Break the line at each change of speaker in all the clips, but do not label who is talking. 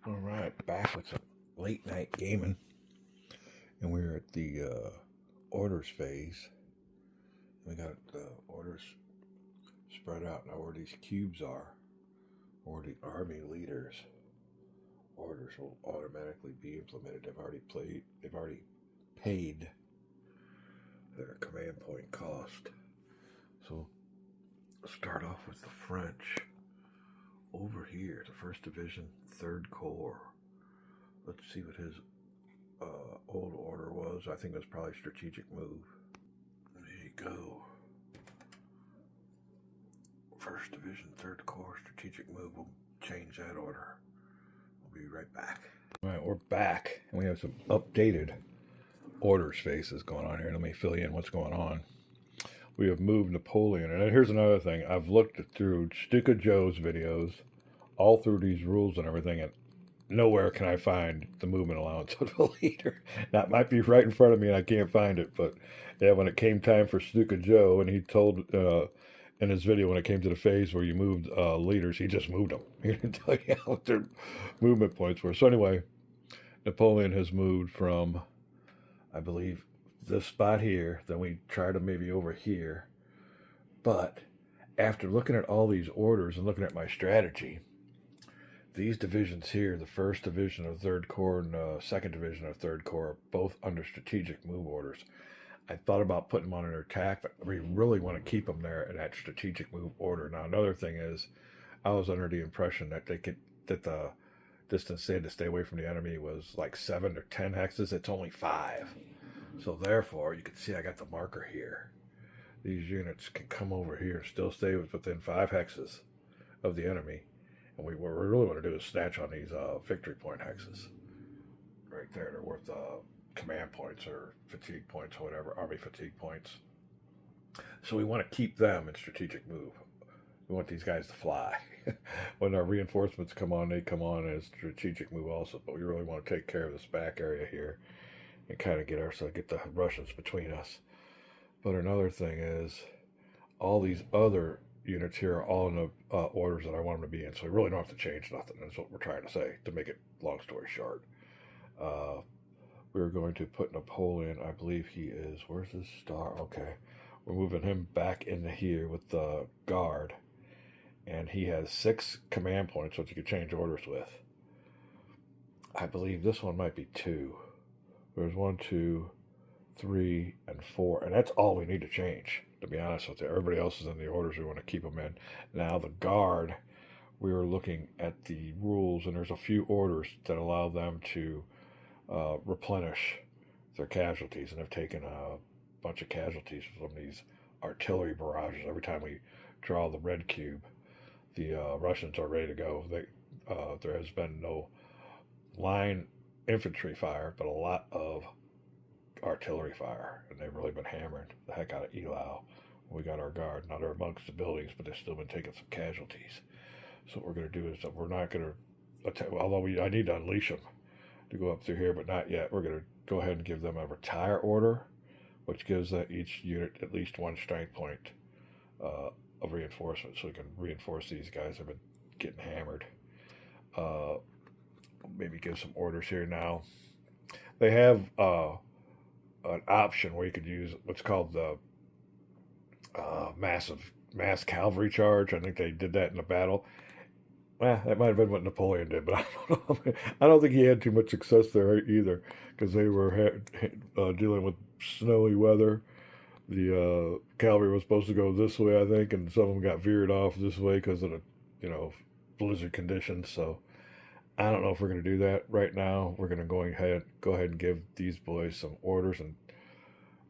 All right, back with some late night gaming, and we're at the orders phase. We got the orders spread out now where these cubes are, or the army leaders. Orders will automatically be implemented. They've already paid their command point cost. So start off with the French. Over here, the 1st Division, 3rd Corps. Let's see what his old order was. I think it was probably strategic move. There you go. 1st Division, 3rd Corps, strategic move. We'll change that order. We'll be right back. All right, we're back, and we have some updated orders faces going on here. Let me fill you in what's going on. We have moved Napoleon, and here's another thing. I've looked through Stuka Joe's videos, all through these rules and everything, and nowhere can I find the movement allowance of the leader. Now, it might be right in front of me and I can't find it, but yeah, when it came time for Stuka Joe, and he told in his video when it came to the phase where you moved leaders, he just moved them. He didn't tell you what their movement points were. So anyway, Napoleon has moved from, I believe, this spot here, then we try to maybe over here. But after looking at all these orders and looking at my strategy, these divisions here, the 1st Division of 3rd Corps and 2nd Division of 3rd Corps, are both under strategic move orders. I thought about putting them on an attack, but we really want to keep them there in that strategic move order. Now, another thing is, I was under the impression that the distance they had to stay away from the enemy was like 7 or 10 hexes. It's only 5. So therefore, you can see I got the marker here. These units can come over here and still stay within 5 hexes of the enemy. And what we really want to do is snatch on these victory point hexes. Right there, they're worth command points or fatigue points or whatever, army fatigue points. So we want to keep them in strategic move. We want these guys to fly. When our reinforcements come on, they come on as strategic move also. But we really want to take care of this back area here and kind of get the Russians between us. But another thing is, all these other units here are all in the orders that I want them to be in, so we really don't have to change nothing. That's what we're trying to say, to make it long story short. We're going to put Napoleon, I believe he is, where's his star? Okay, we're moving him back into here with the guard, and he has 6 command points, which you can change orders with. I believe this one might be 2. There's 1, 2, 3, and 4, and that's all we need to change, to be honest with you. Everybody else is in the orders we want to keep them in. Now, the guard, we were looking at the rules, and there's a few orders that allow them to replenish their casualties, and they've taken a bunch of casualties from these artillery barrages. Every time we draw the red cube, the Russians are ready to go. There has been no line infantry fire, but a lot of artillery fire, and they've really been hammering the heck out of Eylau. We got our guard. Now they're amongst the buildings, but they've still been taking some casualties. So what we're going to do is that we're not going to attack, although I need to unleash them to go up through here, but not yet. We're going to go ahead and give them a retire order, which gives each unit at least 1 strength point of reinforcement, so we can reinforce these guys that have been getting hammered. Maybe give some orders here now. They have an option where you could use what's called the mass cavalry charge. I think they did that in the battle. That might have been what Napoleon did, but I don't know. I don't think he had too much success there either, because they were dealing with snowy weather. The cavalry was supposed to go this way, I think, and some of them got veered off this way because of the blizzard conditions. So I don't know if we're going to do that right now. We're going to go ahead and give these boys some orders, and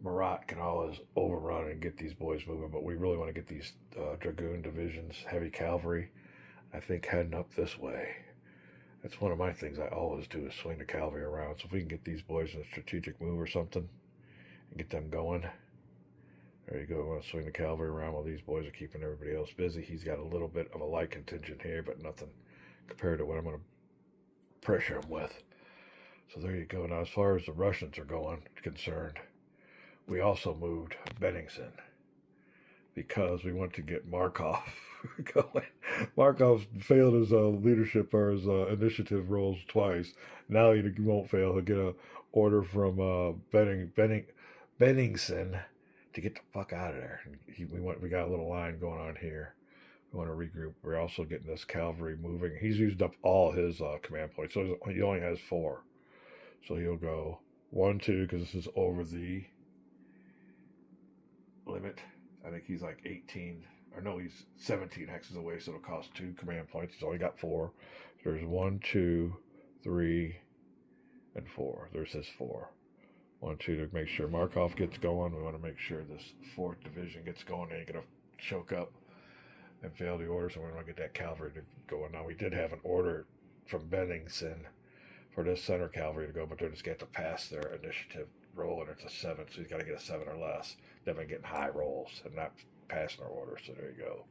Marat can always overrun and get these boys moving, but we really want to get these dragoon divisions, heavy cavalry, I think, heading up this way. That's one of my things I always do, is swing the cavalry around. So if we can get these boys in a strategic move or something and get them going. There you go. We want to swing the cavalry around while these boys are keeping everybody else busy. He's got a little bit of a light contingent here, but nothing compared to what I'm going to pressure him with. So there you go. Now, as far as the Russians are concerned, we also moved Benningsen, because we want to get Markov going. Markov failed his leadership or his initiative rolls twice. Now he won't fail. He'll get a order from Benningsen to get the fuck out of there. We got a little line going on here. We want to regroup. We're also getting this cavalry moving. He's used up all his command points, so he only has 4. So he'll go 1, 2, because this is over the limit. I think he's like 18, or no, he's 17 hexes away, so it'll cost 2 command points. He's only got 4. There's 1, 2, 3, and 4. There's his 4. 1, 2 to make sure Markov gets going. We want to make sure this 4th division gets going. They ain't gonna choke up and fail the order, so we want to get that cavalry to go. Now we did have an order from Benningsen for this center cavalry to go, but they're just going to have to pass their initiative roll, and it's a 7, so he's got to get a 7 or less. They've been getting high rolls and not passing their order, so there you go.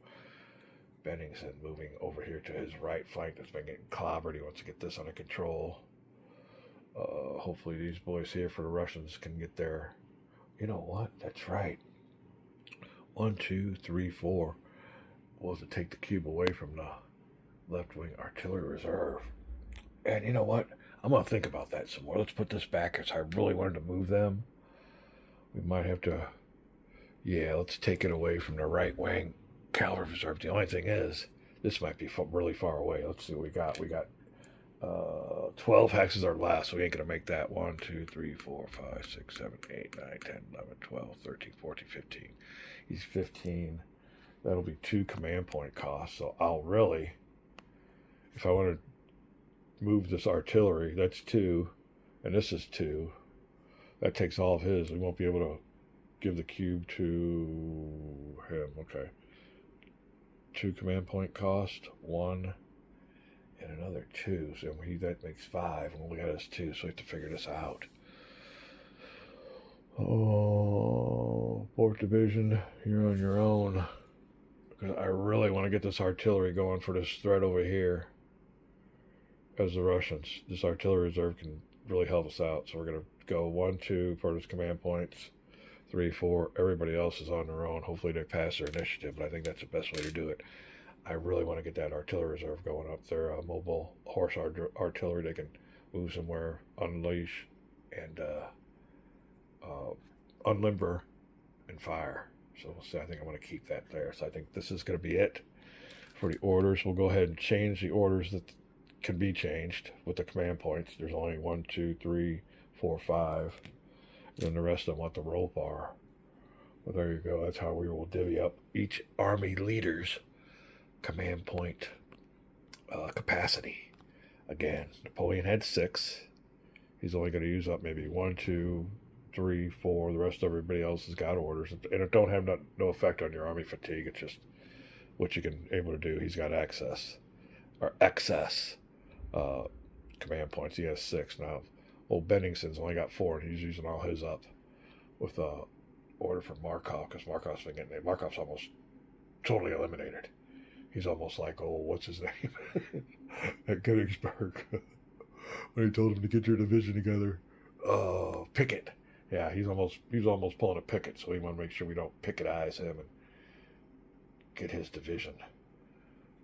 Benningsen moving over here to his right flank that's been getting clobbered. He wants to get this under control. Hopefully these boys here for the Russians can get there. You know what? That's right. 1, 2, 3, 4 was to take the cube away from the left-wing artillery reserve. And you know what? I'm going to think about that some more. Let's put this back because I really wanted to move them. We might have to, yeah, let's take it away from the right-wing cavalry reserve. The only thing is, this might be really far away. Let's see what we got. We got 12 hexes or less, so we ain't going to make that. 1, 2, 3, 4, 5, 6, 7, 8, 9, 10, 11, 12, 13, 14, 15. He's 15. That'll be 2 command point costs. So I'll really, if I want to move this artillery, that's 2, and this is 2. That takes all of his. We won't be able to give the cube to him. Okay. 2 command point cost, 1, and another 2. So that makes 5, and we got us 2, so we have to figure this out. Oh, 4th Division, you're on your own. Because I really want to get this artillery going for this threat over here as the Russians. This artillery reserve can really help us out. So we're going to go 1, 2 for his command points, 3, 4. Everybody else is on their own. Hopefully they pass their initiative, but I think that's the best way to do it. I really want to get that artillery reserve going up there. Mobile horse artillery, they can move somewhere, unleash, and unlimber, and fire. So I think I'm going to keep that there. So I think this is going to be it for the orders. We'll go ahead and change the orders that can be changed with the command points. There's only 1, 2, 3, 4, 5. And then the rest of them want the roll bar. Well, there you go. That's how we will divvy up each army leader's command point capacity. Again, Napoleon had 6. He's only going to use up maybe 1, 2, 3, 4. The rest of everybody else has got orders, and it don't have no effect on your army fatigue. It's just what you can able to do. He's got excess command points. He has 6 now. Old Benningsen's only got 4, and he's using all his up with order from Markov, because Markov's been getting Markov's almost totally eliminated. He's almost like, oh, what's his name at Gettysburg when he told him to get your division together. Pickett. Yeah, he's almost pulling a Pickett, so we want to make sure we don't Pickettize him and get his division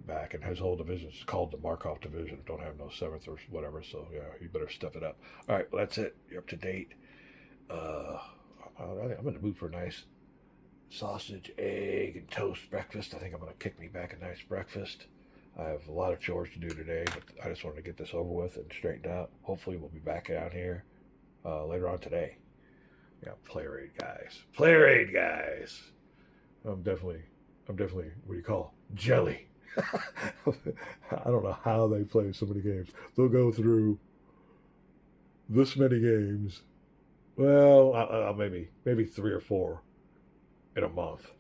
back. And his whole division is called the Markov Division. Don't have no 7th or whatever, so yeah, you better step it up. All right, well, that's it. You're up to date. I'm in the mood for a nice sausage, egg, and toast breakfast. I think I'm going to kick me back a nice breakfast. I have a lot of chores to do today, but I just wanted to get this over with and straightened out. Hopefully we'll be back out here later on today. Yeah, Player Aid guys. Player Aid guys. I'm definitely, what do you call, jelly. I don't know how they play so many games. They'll go through this many games. Well, maybe 3 or 4 in a month.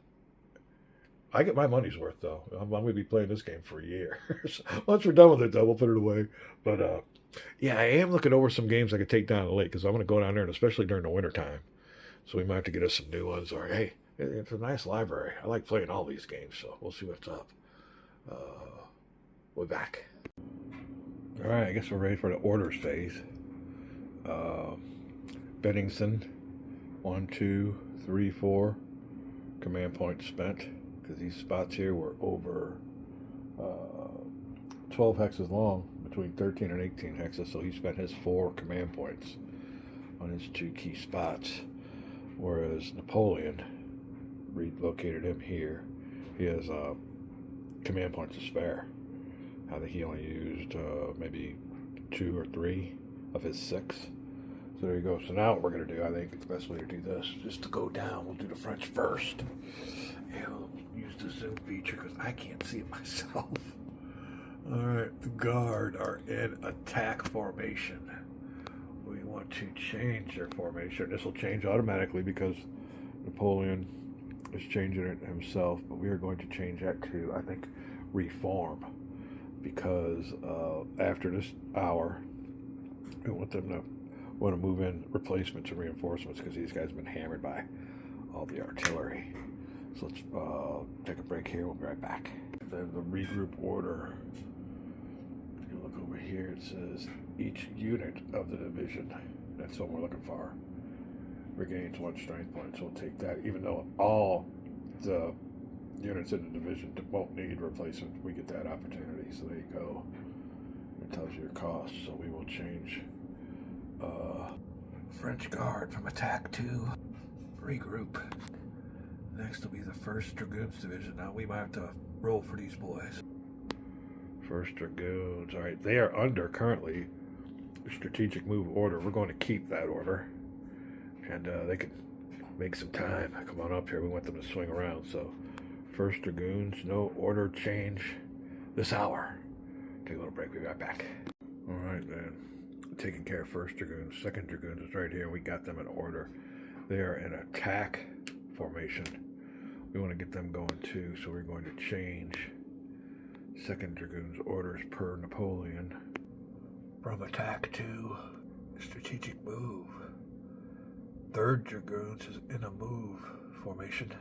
I get my money's worth, though. I'm going to be playing this game for years. Once we're done with it, though, we'll put it away. But, yeah, I am looking over some games I could take down to the lake, because I'm going to go down there, and especially during the wintertime. So we might have to get us some new ones. Or, hey, it's a nice library. I like playing all these games, so we'll see what's up. We're back. All right, I guess we're ready for the orders phase. Benningsen, 1, 2, 3, 4. command points spent, because these spots here were over 12 hexes long, between 13 and 18 hexes, so he spent his 4 command points on his 2 key spots, whereas Napoleon relocated him here. He has command points to spare. I think he only used maybe 2 or 3 of his 6. So there you go. So now what we're going to do, I think it's the best way to do this, just to go down. We'll do the French first. And we'll use the zoom feature because I can't see it myself. Alright, the Guard are in attack formation. We want to change their formation. This will change automatically because Napoleon is changing it himself, but we are going to change that to, I think, reform, because after this hour, we want them to move in replacements and reinforcements, because these guys have been hammered by all the artillery. So let's take a break here. We'll be right back. The regroup order. If you look over here, it says each unit of the division. That's what we're looking for. Regains 1 strength point. So we'll take that, even though all the units in the division won't need replacement. We get that opportunity. So there you go. It tells you your costs. So we will change French Guard from attack to regroup. Next will be the 1st Dragoons Division. Now we might have to roll for these boys. 1st Dragoons. Alright, they are under currently strategic move order. We're going to keep that order. And they can make some time. Come on up here. We want them to swing around. So 1st Dragoons, no order change this hour. Take a little break. We'll be right back. Alright then. Taking care of 1st Dragoons. 2nd Dragoons is right here. We got them in order. They are in attack formation. We want to get them going too, so we're going to change 2nd Dragoons orders per Napoleon from attack to strategic move. 3rd Dragoons is in a move formation.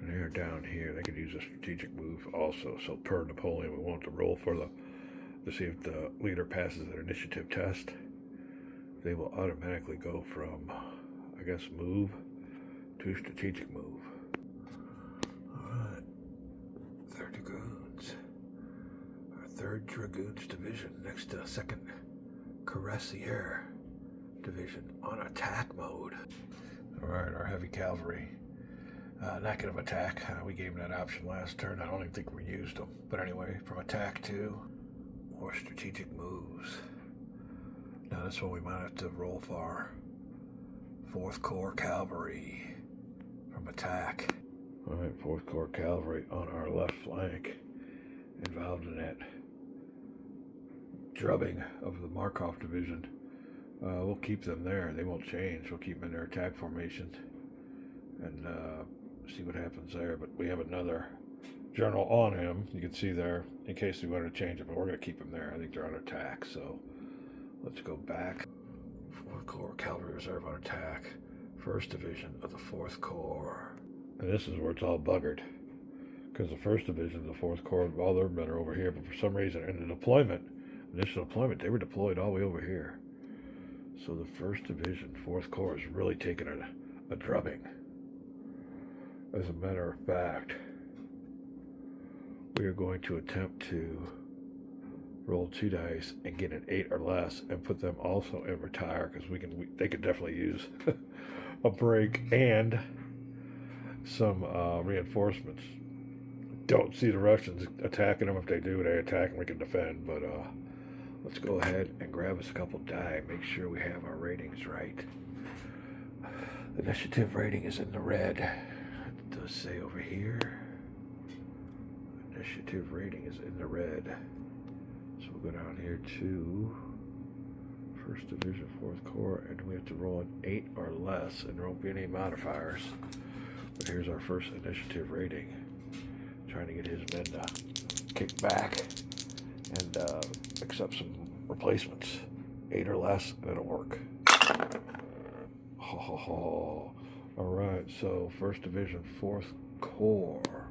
And they're down here. They could use a strategic move also. So per Napoleon, we want to roll for to see if the leader passes their initiative test. They will automatically go from, I guess, move to strategic move. Alright. 3rd Dragoons. Our 3rd Dragoons Division next to 2nd Cuirassier Division on attack mode. Alright, our heavy cavalry. Not going to attack. We gave them that option last turn. I don't even think we used them. But anyway, from attack to more strategic moves. Now that's what we might have to roll for. 4th Corps Cavalry from attack. Alright, 4th Corps Cavalry on our left flank, involved in that drubbing of the Markov Division. We'll keep them there. They won't change. We'll keep them in their attack formation and see what happens there. But we have another general on him. You can see there, in case we wanted to change it, but we're going to keep them there. I think they're on attack, so let's go back. 4th Corps Cavalry Reserve on attack. 1st Division of the 4th Corps. And this is where it's all buggered, because the 1st Division of the 4th Corps, all their men are over here, but for some reason in the initial deployment, they were deployed all the way over here. So the 1st Division, 4th Corps is really taking a drubbing. As a matter of fact, we are going to attempt to roll 2 dice and get an 8 or less and put them also in retire, because they could definitely use a break and some reinforcements. Don't see the Russians attacking them. If they do, they attack and we can defend, but let's go ahead and grab us a couple die, make sure we have our ratings right. The initiative rating is in the red. It does say over here, initiative rating is in the red. So we'll go down here to 1st Division, 4th Corps, and we have to roll an 8 or less, and there won't be any modifiers. But here's our first initiative rating. Trying to get his men to kick back and accept some replacements. 8 or less, and it'll work. Ho ho ho. Alright, so 1st Division, 4th Corps.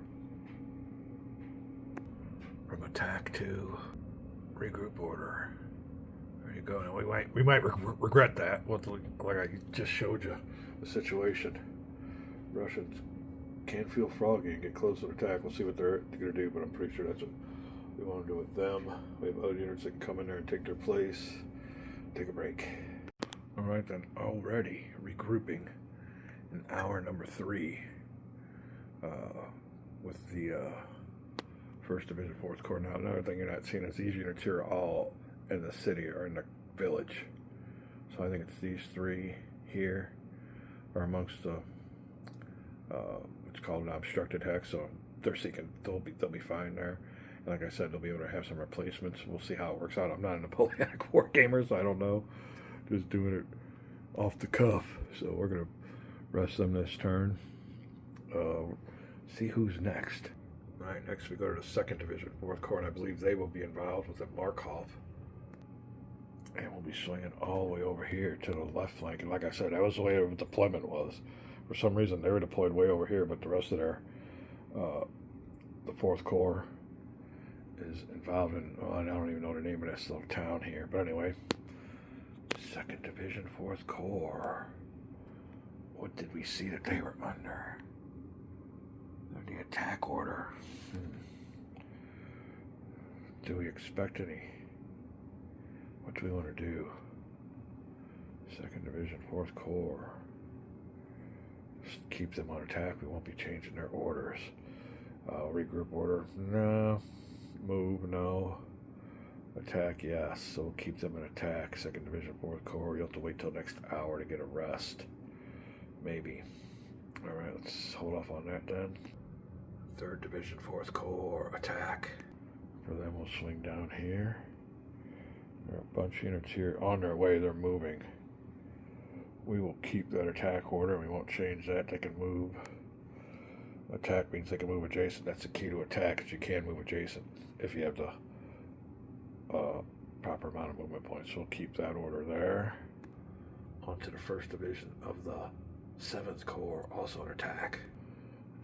From attack to regroup order. There you go. Now we might regret that. Like I just showed you the situation. Russians can feel froggy and get close to attack. We'll see what they're going to do, but I'm pretty sure that's what we want to do with them. We have other units that can come in there and take their place. Take a break. Alright then, already regrouping in hour number 3 with the 1st Division 4th Corps. Now another thing you're not seeing is these units here are all in the city or in the village. So I think it's these 3 here are amongst the it's called an obstructed hex, so they're seeking, they'll be fine there. And like I said, they'll be able to have some replacements. We'll see how it works out. I'm not a Napoleonic War gamer, so I don't know. Just doing it off the cuff. So we're gonna rest them this turn. See who's next. All right, next we go to the 2nd Division 4th Corps, and I believe they will be involved with the Markov. And we'll be swinging all the way over here to the left flank. And like I said, that was the way the deployment was. For some reason, they were deployed way over here, but the rest of their, the 4th Corps is involved in, well, I don't even know the name of this little town here. But anyway, 2nd Division 4th Corps. What did we see that they were under? The attack order. Do we expect any? What do we want to do? 2nd Division 4th Corps. Just keep them on attack. We won't be changing their orders. Regroup order. No. Move. No. Attack. Yes. So we'll keep them in attack. 2nd Division 4th Corps. You'll have to wait till next hour to get a rest. Maybe. Alright, let's hold off on that then. 3rd Division 4th Corps. Attack. For them, we'll swing down here. There are a bunch of units here on their way. They're moving. We will keep that attack order. We won't change that. They can move. Attack means they can move adjacent. That's the key to attack, is you can move adjacent if you have the proper amount of movement points. So we'll keep that order there. On to the 1st Division of the 7th Corps, also an attack.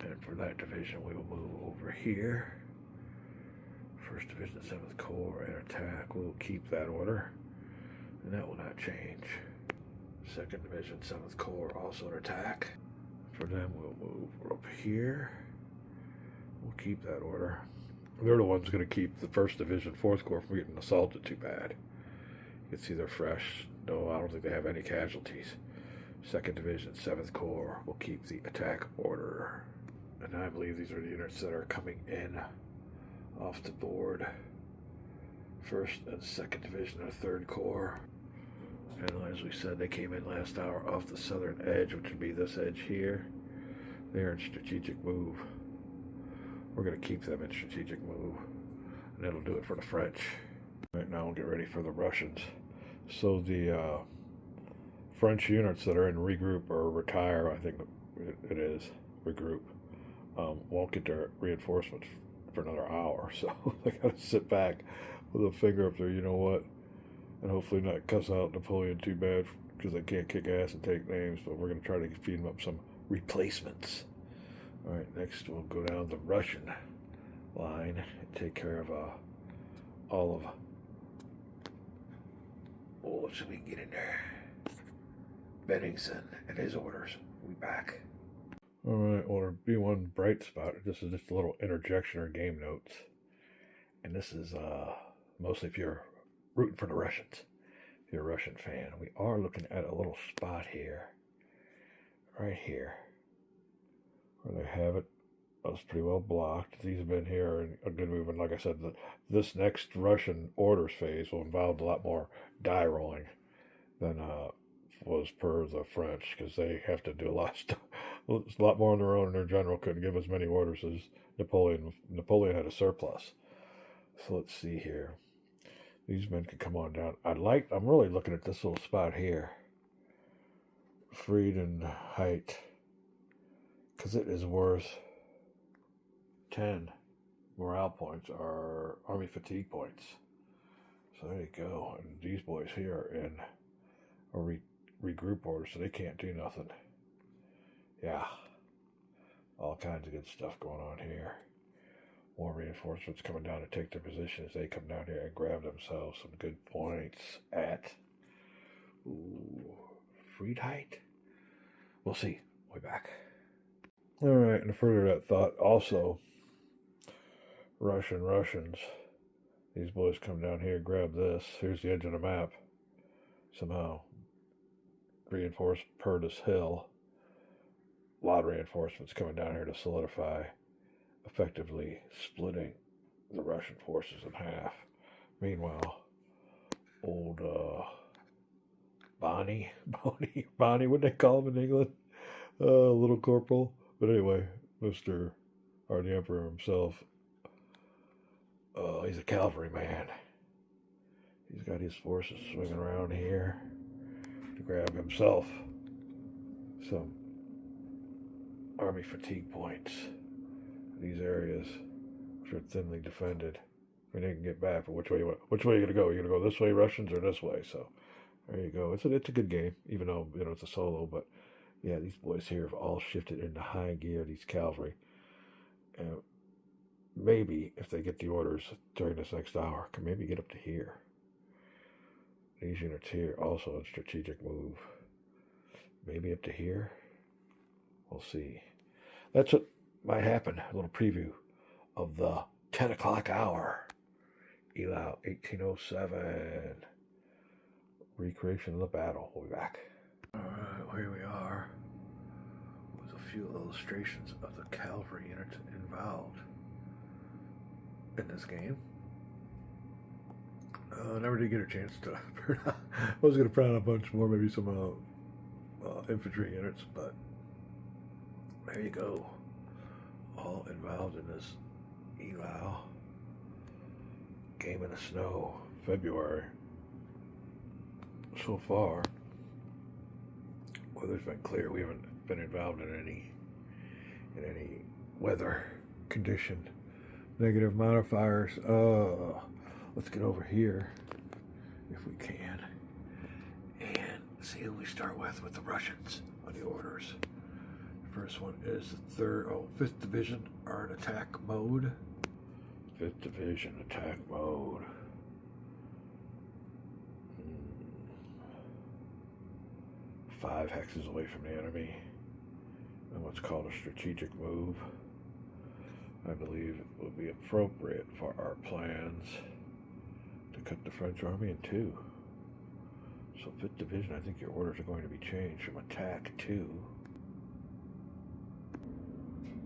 And for that division, we will move over here. 1st Division, 7th Corps, and attack. We'll keep that order, and that will not change. 2nd Division, 7th Corps, also an attack. For them, we'll move up here. We'll keep that order. They're the ones going to keep the 1st Division, 4th Corps from getting assaulted too bad. You can see they're fresh. No, I don't think they have any casualties. 2nd Division, 7th Corps will keep the attack order. And I believe these are the units that are coming in off the board. 1st and 2nd Division of 3rd Corps. And as we said, they came in last hour off the southern edge, which would be this edge here. They're in strategic move. We're going to keep them in strategic move. And that'll do it for the French. Right now we'll get ready for the Russians. So the French units that are in regroup or retire, I think it is, regroup, won't get their reinforcements for another hour. So they got to sit back with a finger up there, you know what, and hopefully not cuss out Napoleon too bad because they can't kick ass and take names, but we're going to try to feed them up some replacements. All right, next we'll go down the Russian line and take care of all of, oh, so we can get in there. Bennington and his orders. We'll be back. Alright, order B1 bright spot. This is just a little interjection or game notes. And this is mostly if you're rooting for the Russians. If you're a Russian fan. We are looking at a little spot here. Right here. Where they have it. That's pretty well blocked. These have been here in a good move. And like I said, this next Russian orders phase will involve a lot more die rolling than was per the French, because they have to do a lot of stuff. It's a lot more on their own, and their general couldn't give as many orders as Napoleon. Napoleon had a surplus. So let's see here. These men can come on down. I'm really looking at this little spot here. Frieden height. Because it is worth 10 morale points or army fatigue points. So there you go. And these boys here are in a regroup order, so they can't do nothing. Yeah. All kinds of good stuff going on here. More reinforcements coming down to take their position as they come down here and grab themselves some good points at Friedheit. We'll see. Way back. All right, and to further that thought, also, Russians. These boys come down here, grab this. Here's the edge of the map. Somehow reinforced Purtis Hill. A lot of reinforcements coming down here to solidify, effectively splitting the Russian forces in half. Meanwhile, old Bonnie, what they call him in England? Little corporal. But anyway, the Emperor himself, he's a cavalryman. He's got his forces swinging around here to grab himself some army fatigue points in these areas, which are thinly defended. I mean, they can get back, but which way are you gonna go? You're gonna go this way, Russians, or this way? So there you go. It's a good game, even though it's a solo. But yeah, these boys here have all shifted into high gear. These cavalry, and maybe if they get the orders during this next hour, can maybe get up to here. These units here also in strategic move. Maybe up to here. We'll see. That's what might happen. A little preview of the 10 o'clock hour. Eylau 1807. Recreation of the battle. We'll be back. Alright, here we are with a few illustrations of the cavalry units involved in this game. I never did get a chance to. I was going to print out a bunch more, maybe some infantry units, but there you go. All involved in this Eylau game in the snow, February. So far, weather's been clear. We haven't been involved in any weather condition. Negative modifiers. Let's get over here, if we can, and see who we start with the Russians on the orders. The first one is the 5th Division are in attack mode. 5th Division attack mode. 5 hexes away from the enemy, and what's called a strategic move. I believe it would be appropriate for our plans to cut the French army in 2. So 5th Division, I think your orders are going to be changed from attack to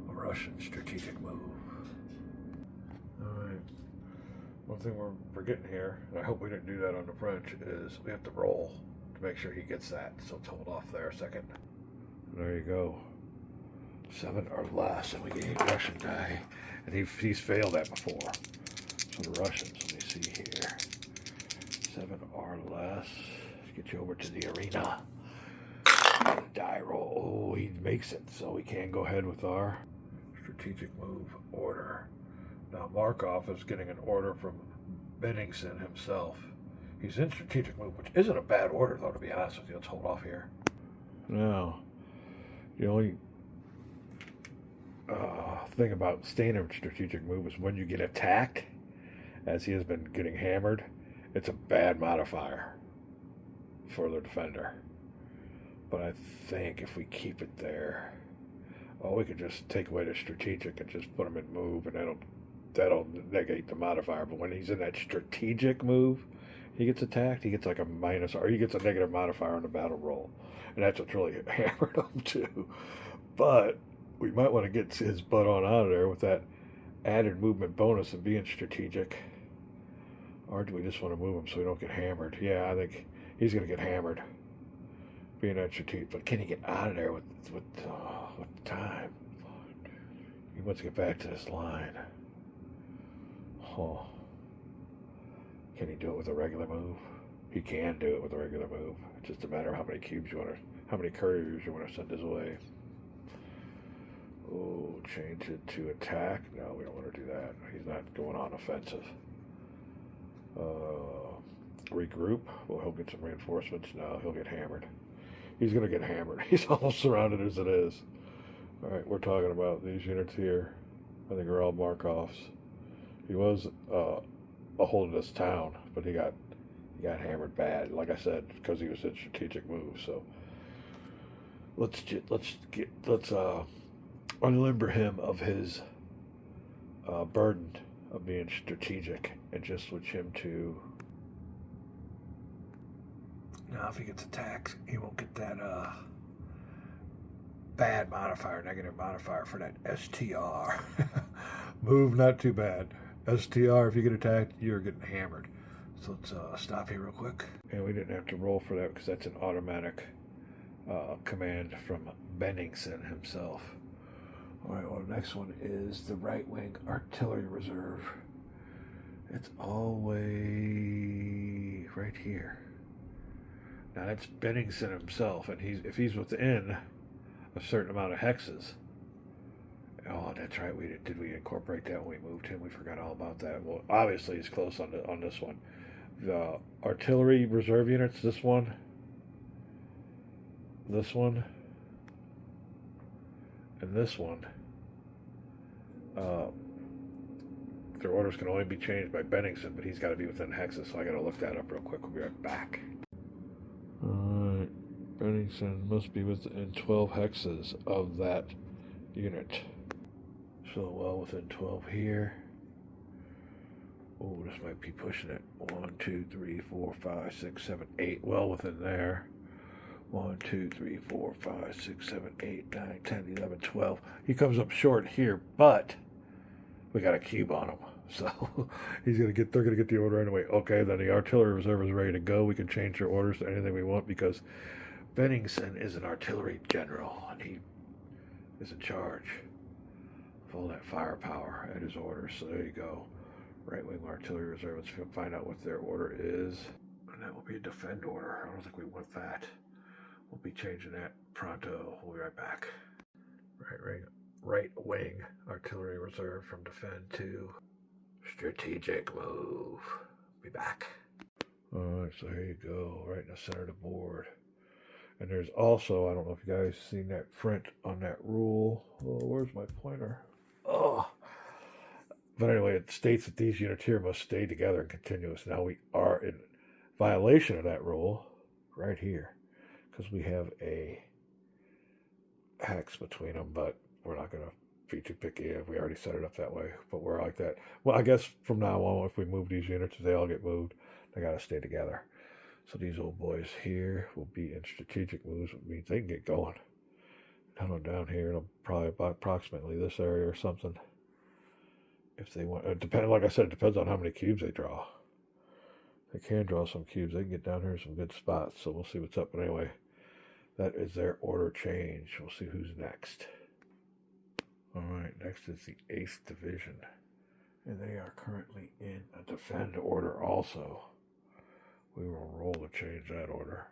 a Russian strategic move. Alright. One thing we're forgetting here, and I hope we didn't do that on the French, is we have to roll to make sure he gets that. So let's hold off there a second. There you go. 7 or less, and we get 8 Russian die. And he's failed that before. So the Russians, let me see here. 7 or less. Let's get you over to the arena. Die roll. Oh, he makes it, so we can go ahead with our strategic move order. Now Markov is getting an order from Benningsen himself. He's in strategic move, which isn't a bad order, though, to be honest with you. Let's hold off here. Now, the only thing about staying in strategic move is when you get attacked, as he has been getting hammered, it's a bad modifier for the defender. But I think if we keep it there, we could just take away the strategic and just put him in move, and that'll negate the modifier. But when he's in that strategic move, he gets attacked, he gets like a minus, or he gets a negative modifier on the battle roll. And that's what's really hammered him too. But we might want to get his butt on out of there with that added movement bonus of being strategic. Or do we just want to move him so we don't get hammered? Yeah, I think he's going to get hammered being that strategic. But can he get out of there with time? He wants to get back to this line. Oh. Can he do it with a regular move? He can do it with a regular move. It's just a matter of how many couriers you want to send his way. Oh, change it to attack. No, we don't want to do that. He's not going on offensive. Regroup. Well, he'll get some reinforcements. No, he'll get hammered. He's going to get hammered. He's almost surrounded as it is. All right, we're talking about these units here. I think are all Markovs. He was a hold of this town, but he got hammered bad. Like I said, because he was in strategic moves. So let's unlimber him of his burden of being strategic and just switch him to... Now, if he gets attacked, he won't get that bad modifier, negative modifier for that STR. Move, not too bad. STR, if you get attacked, you're getting hammered. So let's stop here real quick. And we didn't have to roll for that because that's an automatic command from Benningsen himself. All right, well, the next one is the right wing artillery reserve. It's all the way right here. Now that's Benningsen himself, and if he's within a certain amount of hexes. Oh, that's right. Did we incorporate that when we moved him? We forgot all about that. Well, obviously he's close on this one. The artillery reserve units. This one, and this one. Their orders can only be changed by Benningsen, but he's got to be within hexes, so I got to look that up real quick. We'll be right back. Alright, Benningsen must be within 12 hexes of that unit. So, well, within 12 here. Oh, this might be pushing it. 1, 2, 3, 4, 5, 6, 7, 8. Well within there. 1, 2, 3, 4, 5, 6, 7, 8, 9, 10, 11, 12. He comes up short here, but we got a cube on him. So they're gonna get the order anyway. Okay, then the artillery reserve is ready to go. We can change their orders to anything we want because Benningsen is an artillery general and he is in charge of all that firepower at his orders. So there you go. Right wing artillery reserve. Let's find out what their order is. And that will be a defend order. I don't think we want that. We'll be changing that pronto. We'll be right back. Right wing artillery reserve from defend to strategic move. Be back. Alright, so here you go, right in the center of the board. And there's also, I don't know if you guys seen that print on that rule. Oh, where's my pointer? Oh. But anyway, it states that these units here must stay together and continuous. Now we are in violation of that rule right here because we have a hex between them, but we're not going to be too picky if we already set it up that way, but we're like that. Well, I guess from now on, if we move these units, if they all get moved, they got to stay together. So these old boys here will be in strategic moves, which means they can get going. Come on down here, it'll probably about approximately this area or something. If they want, like I said, it depends on how many cubes they draw. They can draw some cubes. They can get down here in some good spots, so we'll see what's up. But anyway, that is their order change. We'll see who's next. Alright, next is the 8th Division. And they are currently in a defend order also. We will roll to change that order.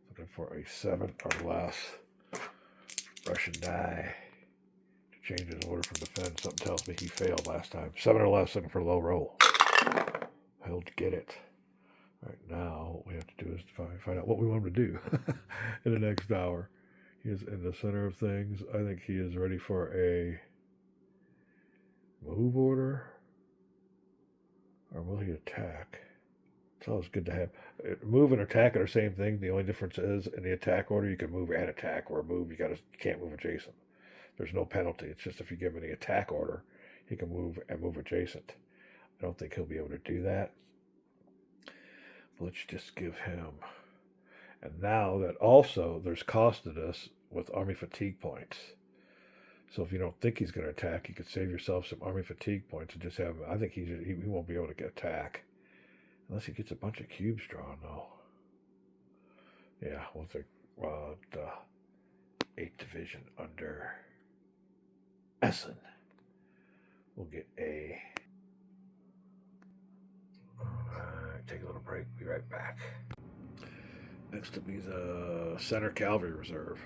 Looking for a 7 or less Russian die to change his order from defend. Something tells me he failed last time. 7 or less, looking for low roll. He'll get it. Alright, now what we have to do is find out what we want him to do in the next hour. He is in the center of things. I think he is ready for a move order. Or will he attack? It's always good to have. Move and attack are the same thing. The only difference is in the attack order, you can move and attack. Or move, you can't move adjacent. There's no penalty. It's just if you give him the attack order, he can move and move adjacent. I don't think he'll be able to do that. But let's just give him... And now that also there's cost to this with army fatigue points. So if you don't think he's going to attack, you could save yourself some army fatigue points and just have him. I think he won't be able to attack unless he gets a bunch of cubes drawn, though. Yeah, we'll take the 8th Division under Essen. We'll get a... take a little break. Be right back. Next will be the Center Cavalry Reserve.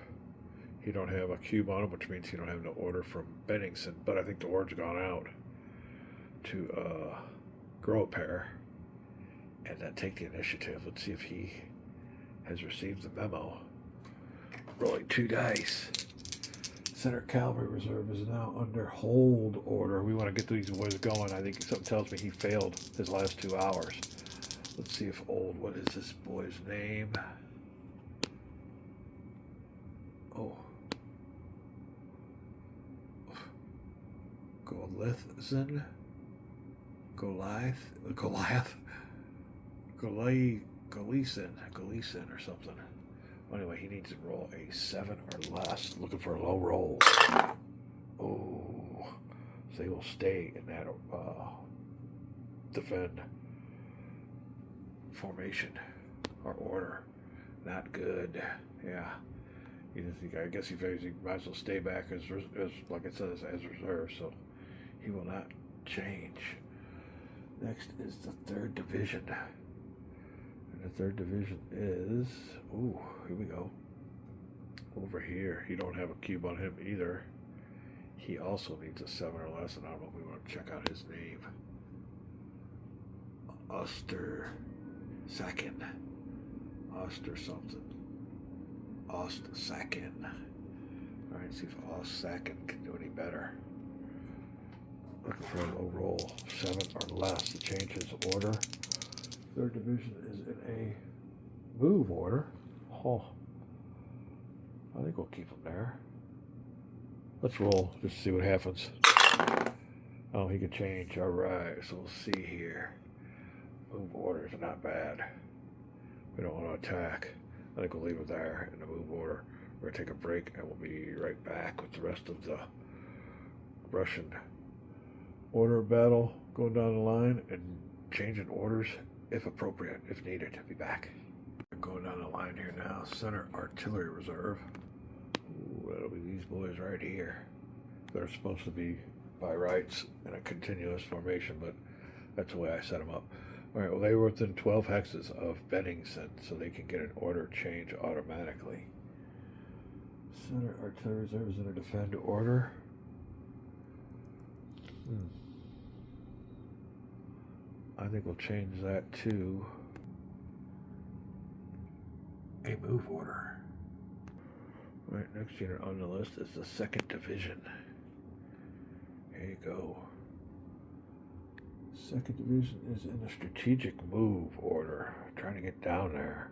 He don't have a cube on him, which means he don't have no order from Benningsen, but I think the word's gone out to grow a pair and then take the initiative. Let's see if he has received the memo. Rolling 2 dice. Center Cavalry Reserve is now under hold order. We want to get these boys going. I think something tells me he failed his last 2 hours. Let's see if what is this boy's name? Oh. Goliath, Gleason or something. Anyway, he needs to roll a 7 or less. Looking for a low roll. Oh, so he will stay in that defend formation or order. Not good. Yeah. I guess he might as well stay back as like it says, as reserve. So he will not change. Next is the 3rd division. And the 3rd division is, ooh, here we go. Over here, you don't have a cube on him either. He also needs a 7 or less, and I don't know if we want to check out his name. Ostersacken. Alright, see if Ostersacken can do any better. Looking for a low roll, 7 or less to change his order. 3rd division is in a move order. Oh, I think we'll keep him there. Let's roll, just see what happens. Oh, he can change. Alright, so we'll see here. Move orders are not bad. We don't want to attack. I think we'll leave it there in the move order. We're going to take a break and we'll be right back with the rest of the Russian order battle going down the line and changing orders if appropriate, if needed. Be back. Going down the line here now. Center Artillery Reserve. Ooh, that'll be these boys right here. They're supposed to be by rights in a continuous formation, but that's the way I set them up. All right, well, they were within 12 hexes of Bennington, so they can get an order change automatically. Center Artillery Reserve is in a defend order. I think we'll change that to a move order. All right, next unit on the list is the 2nd Division. Here you go. 2nd Division is in a strategic move order. Trying to get down there.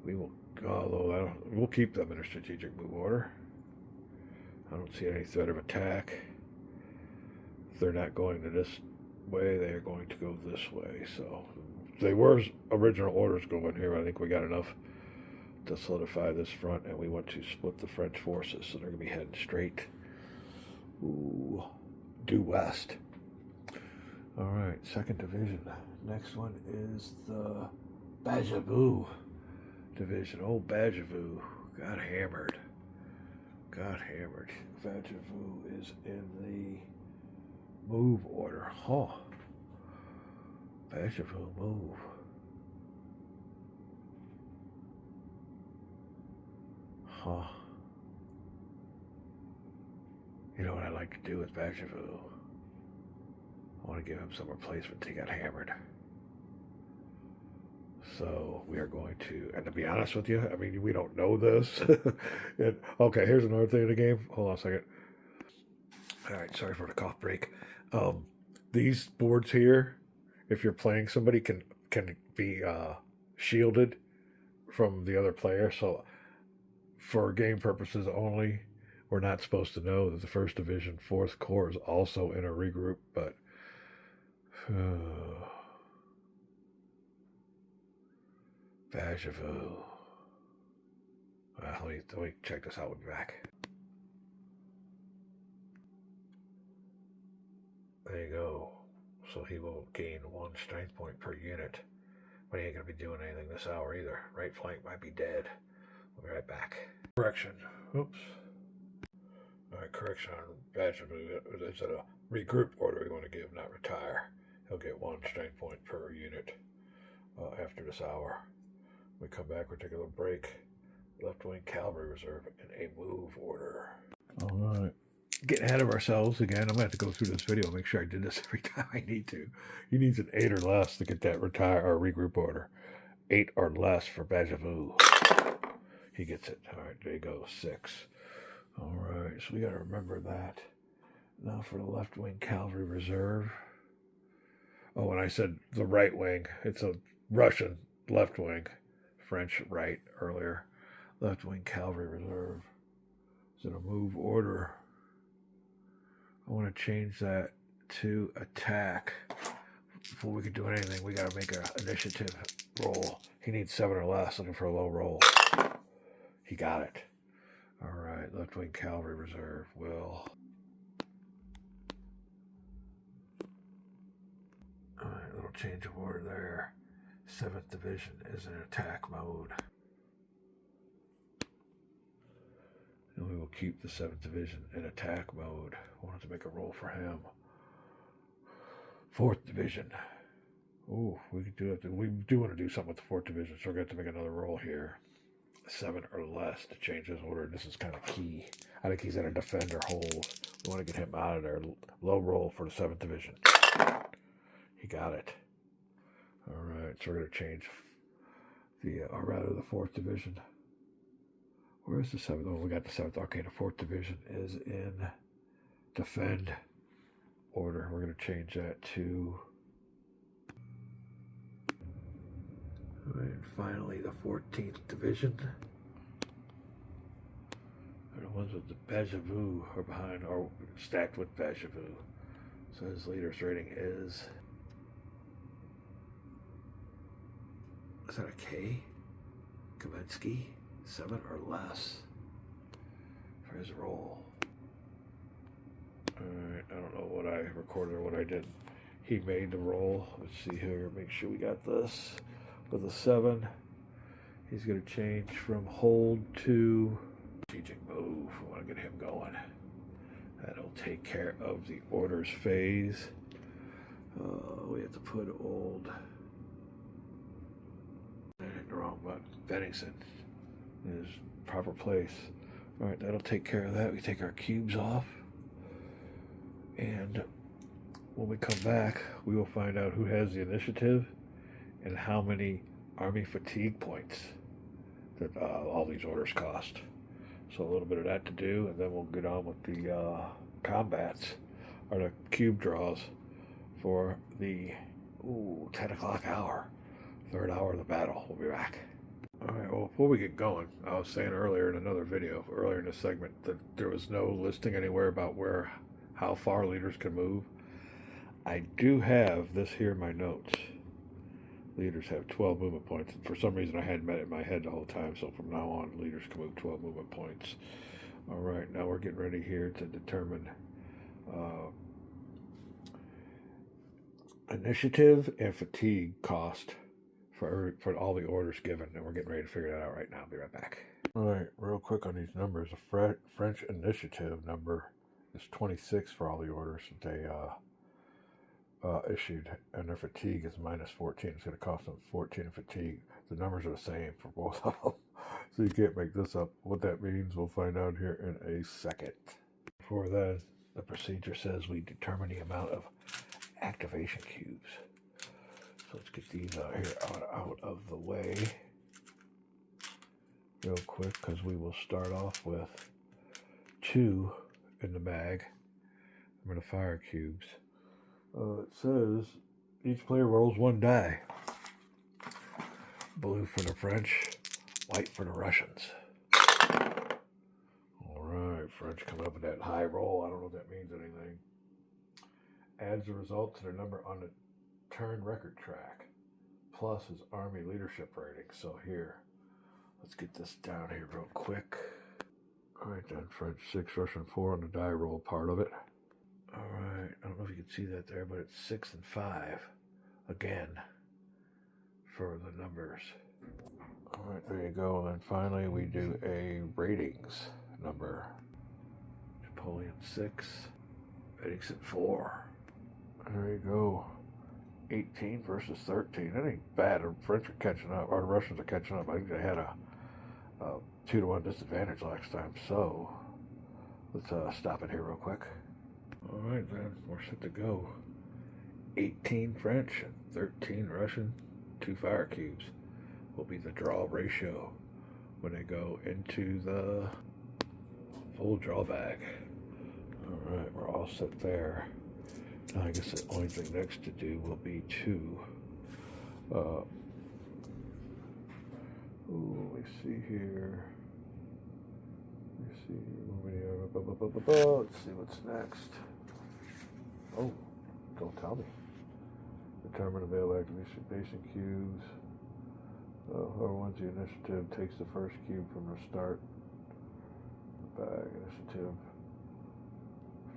We will, although we'll keep them in a strategic move order. I don't see any threat of attack. If they're not going to this way, they are going to go this way. So they were original orders going here. I think we got enough to solidify this front, and we want to split the French forces, so they're going to be heading straight due west. All right, 2nd Division. Next one is the Bajavou Division. Oh, Bajavou got hammered. Bajavou is in the move order. Huh. Bajavou move. Huh. You know what I like to do with Bajavou? I want to give him some replacement. He got hammered. So we are going to, and to be honest with you, I mean, we don't know this. Okay, here's another thing in the game. Hold on a second. All right, sorry for the cough break. These boards here, if you're playing somebody, can be shielded from the other player. So for game purposes only, we're not supposed to know that the 1st Division 4th Corps is also in a regroup, but Bajavou. Let me check this out. We'll be back. There you go. So he will gain 1 strength point per unit, but he ain't going to be doing anything this hour either. Right flank might be dead. We'll be right back. Correction. Oops. All right, correction on Bajavou. It's a regroup order we want to give, not retire. He'll get 1 strength point per unit after this hour. When we come back, we'll take a little break. Left wing cavalry reserve in a move order. All right. Getting ahead of ourselves again. I'm going to have to go through this video and make sure I did this every time I need to. He needs an 8 or less to get that retire or regroup order. 8 or less for Bajavou. He gets it. All right, there you go. 6. All right, so we got to remember that. Now for the left wing cavalry reserve. Oh, and I said the right wing. It's a Russian left wing. French right earlier. Left wing cavalry reserve. Is it a move order? I want to change that to attack. Before we can do anything, we got to make an initiative roll. He needs 7 or less, looking for a low roll. He got it. All right, left wing cavalry reserve will. All right, little change of order there. 7th Division is in attack mode. And we will keep the 7th Division in attack mode. I wanted to make a roll for him. 4th Division. Ooh, we could do it. We do want to do something with the 4th Division, so we're going to have to make another roll here. 7 or less to change his order. This is kind of key. I think he's in a defend or hold. We want to get him out of there. Low roll for the 7th Division. He got it. All right, so we're going to change or rather the 4th Division. Where's the 7th? Oh, we got the 7th. Okay, the 4th Division is in defend order. We're going to change that to. All right, finally, the 14th Division. And the ones with the Bajavou are behind, or stacked with Bajavou. So his leader's rating is that a K? Kavensky? 7 or less for his roll. Alright, I don't know what I recorded or what I did. He made the roll. Let's see here, make sure we got this. With a 7, he's going to change from hold to strategic move. We want to get him going. That'll take care of the orders phase. We have to put old. I hit the wrong button. Bennington in his proper place. All right, that'll take care of that. We take our cubes off, and when we come back, we will find out who has the initiative and how many army fatigue points that all these orders cost. So a little bit of that to do, and then we'll get on with the combats, or the cube draws for the 10 o'clock hour, 3rd hour of the battle. We'll be back. All right, well, before we get going, I was saying earlier in another video, earlier in this segment, that there was no listing anywhere about how far leaders can move. I do have this here in my notes. Leaders have 12 movement points, and for some reason I hadn't met it in my head the whole time, so from now on, leaders can move 12 movement points. All right, now we're getting ready here to determine initiative and fatigue cost for all the orders given, and we're getting ready to figure that out right now. I'll be right back. All right, real quick on these numbers. The French initiative number is 26 for all the orders that they issued, and their fatigue is -14. It's going to cost them 14 in fatigue. The numbers are the same for both of them, so you can't make this up. What that means, we'll find out here in a second. Before that, the procedure says we determine the amount of activation cubes. So let's get these out here out of the way real quick, because we will start off with 2 in the bag. I'm going to fire cubes. It says each player rolls 1 die. Blue for the French, white for the Russians. Alright, French coming up with that high roll. I don't know if that means anything. Adds the result to their number on the turn record track, plus his army leadership rating. So here, let's get this down here real quick. Alright then, French 6, Russian 4 on the die roll part of it. Alright, I don't know if you can see that there, but it's 6 and 5 again for the numbers. Alright, there you go. And then finally we do a ratings number. Napoleon 6, Bennington 4. There you go. 18 versus 13. That ain't bad. The French are catching up, or the Russians are catching up. I think they had a 2-to-1 disadvantage last time. So let's stop it here real quick. All right, then we're set to go. 18 French and 13 Russian. 2 fire cubes will be the draw ratio when they go into the full draw bag. All right, we're all set there. Now I guess the only thing next to do will be to let me see here. Let's see what's next. Oh, don't tell me. Determine available activation cubes. Whoever wins the initiative takes the first cube from the start. Bag initiative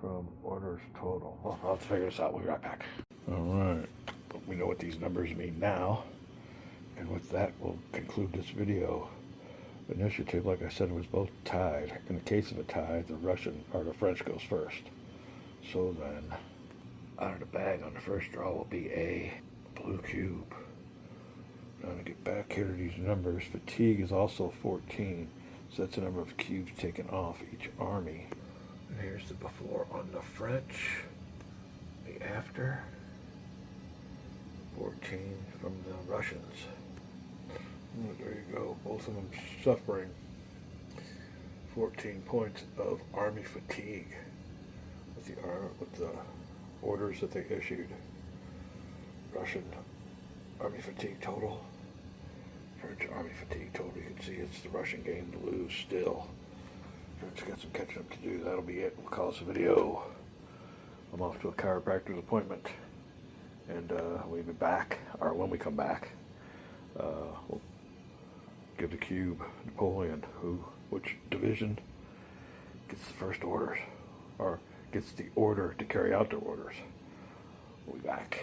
from orders total. Well, let's figure this out. We'll be right back. Alright. We know what these numbers mean now. And with that, we'll conclude this video. Initiative, like I said, was both tied. In the case of a tie, the Russian or the French goes first. So then, out of the bag on the first draw will be a blue cube. Now to get back here to these numbers, fatigue is also 14. So that's the number of cubes taken off each army. And here's the before on the French. The after. 14 from the Russians. There you go, both of them suffering 14 points of army fatigue with the orders that they issued. Russian army fatigue total, French army fatigue total. You can see it's the Russian game to lose still. French got some catching up to do. That'll be it. We'll call this a video. I'm off to a chiropractor's appointment, and we'll be back, or when we come back, we'll give the cube Napoleon, which division gets the first orders, or gets the order to carry out their orders. We'll be back.